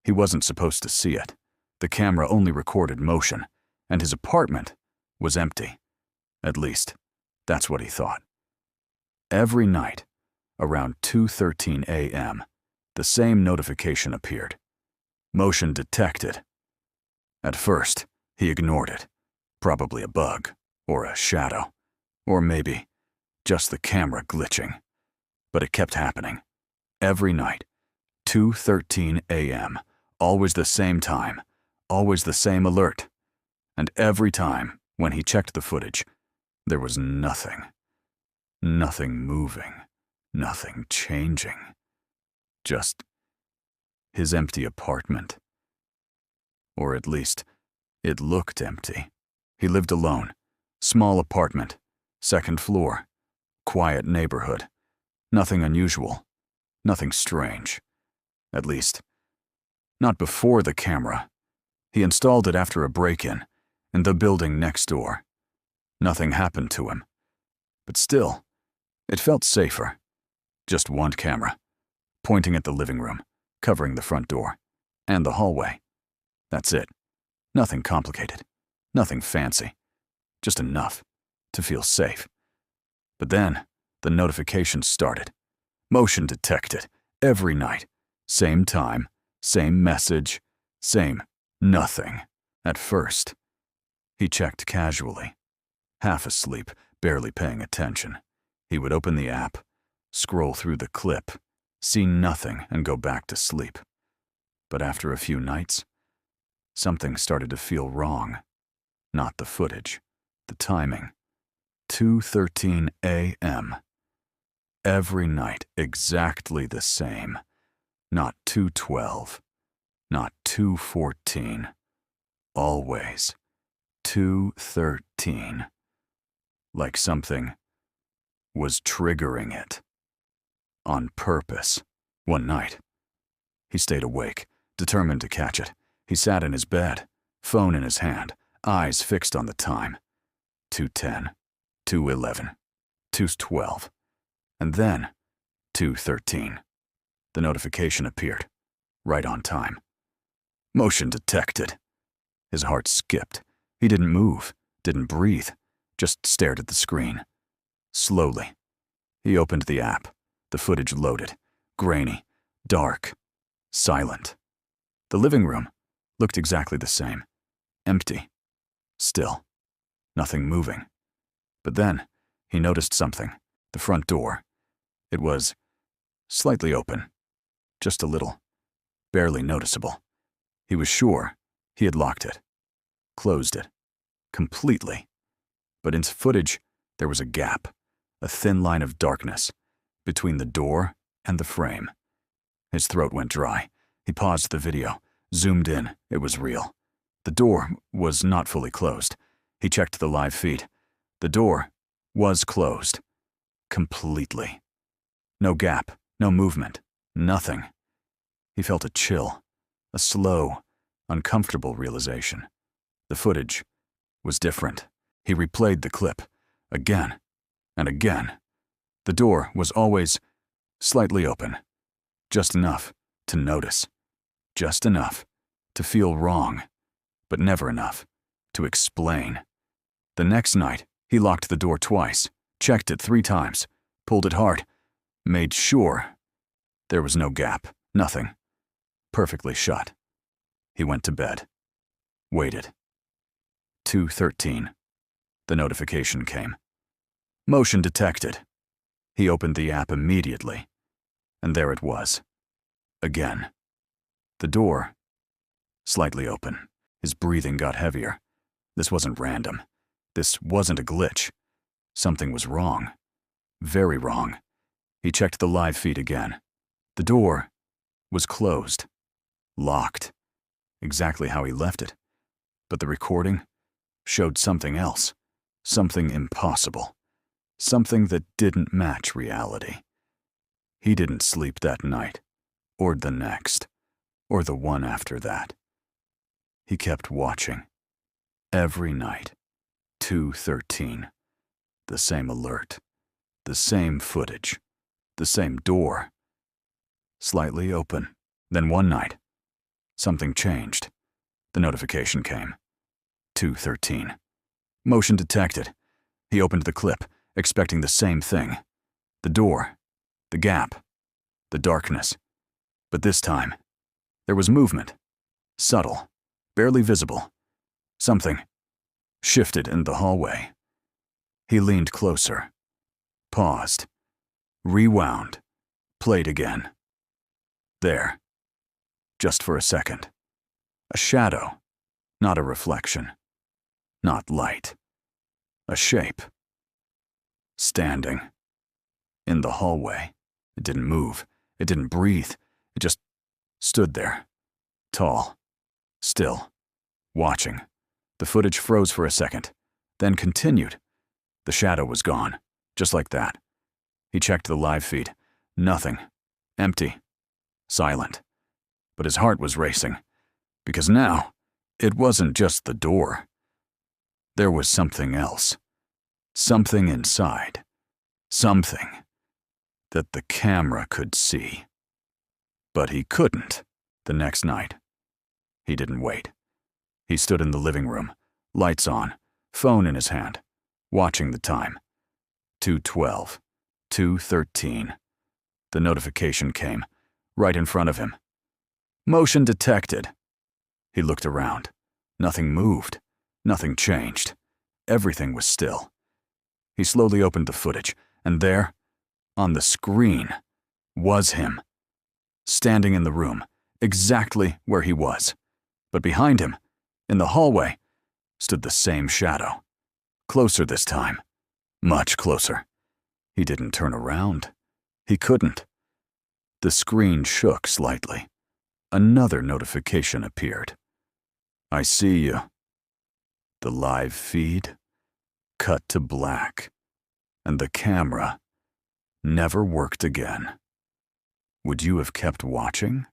He wasn't supposed to see it. The camera only recorded motion, and his apartment was empty. At least, that's what he thought. Every night, around 2:13 a.m., the same notification appeared. Motion detected. At first, he ignored it. Probably a bug, or a shadow, or maybe just the camera glitching. But it kept happening. Every night, 2:13 a.m., always the same time, always the same alert. And every time, when he checked the footage, there was nothing. Nothing moving, nothing changing. Just his empty apartment. Or at least, it looked empty. He lived alone. Small apartment, second floor, quiet neighborhood. Nothing unusual, nothing strange. At least, not before the camera. He installed it after a break-in in the building next door. Nothing happened to him. But still, it felt safer. Just one camera, pointing at the living room, covering the front door, and the hallway. That's it. Nothing complicated, nothing fancy. Just enough to feel safe. But then, the notifications started. Motion detected, every night. Same time, same message, same nothing. At first, he checked casually. Half asleep, barely paying attention. He would open the app, scroll through the clip, see nothing, and go back to sleep. But after a few nights, something started to feel wrong. Not the footage, the timing. 2:13 a.m. Every night exactly the same. Not 2:12, not 2:14. Always 2:13. Like something was triggering it. On purpose. One night, he stayed awake, determined to catch it. He sat in his bed, phone in his hand, eyes fixed on the time. 2:10, 2:11, 2:12, and then 2:13. The notification appeared, right on time. Motion detected. His heart skipped. He didn't move, didn't breathe, just stared at the screen. Slowly, he opened the app. The footage loaded, grainy, dark, silent. The living room looked exactly the same. Empty. Still. Nothing moving. But then, he noticed something. The front door. It was slightly open. Just a little. Barely noticeable. He was sure he had locked it. Closed it. Completely. But in footage, there was a gap. A thin line of darkness between the door and the frame. His throat went dry. He paused the video, zoomed in. It was real. The door was not fully closed. He checked the live feed. The door was closed. Completely. No gap, no movement, nothing. He felt a chill, a slow, uncomfortable realization. The footage was different. He replayed the clip, again and again. The door was always slightly open. Just enough to notice. Just enough to feel wrong. But never enough to explain. The next night, he locked the door twice, checked it 3 times, pulled it hard, made sure there was no gap, nothing. Perfectly shut. He went to bed. Waited. 2:13. The notification came. Motion detected. He opened the app immediately, and there it was. Again. The door, slightly open. His breathing got heavier. This wasn't random. This wasn't a glitch. Something was wrong. Very wrong. He checked the live feed again. The door was closed. Locked. Exactly how he left it. But the recording showed something else. Something impossible. Something that didn't match reality. He didn't sleep that night, or the next, or the one after that. He kept watching. Every night. 2:13. The same alert. The same footage. The same door. Slightly open. Then one night, Something changed. The notification came. 2:13. Motion detected. He opened the clip, expecting the same thing. The door, the gap, the darkness. But this time, there was movement. Subtle, barely visible. Something shifted in the hallway. He leaned closer, paused, rewound, played again. There, just for a second. A shadow, not a reflection, not light. A shape. Standing. In the hallway. It didn't move. It didn't breathe. It just stood there. Tall. Still. Watching. The footage froze for a second, then continued. The shadow was gone. Just like that. He checked the live feed. Nothing. Empty. Silent. But his heart was racing. Because now, it wasn't just the door. There was something else. Something inside. Something that the camera could see. But he couldn't. The next night. He didn't wait. He stood in the living room, lights on, phone in his hand, watching the time. 2:12, 2:13. The notification came, right in front of him. Motion detected. He looked around. Nothing moved. Nothing changed. Everything was still. He slowly opened the footage, and there, on the screen, was him. Standing in the room, exactly where he was. But behind him, in the hallway, stood the same shadow. Closer this time. Much closer. He didn't turn around. He couldn't. The screen shook slightly. Another notification appeared. I see you. The live feed cut to black, and the camera never worked again. Would you have kept watching?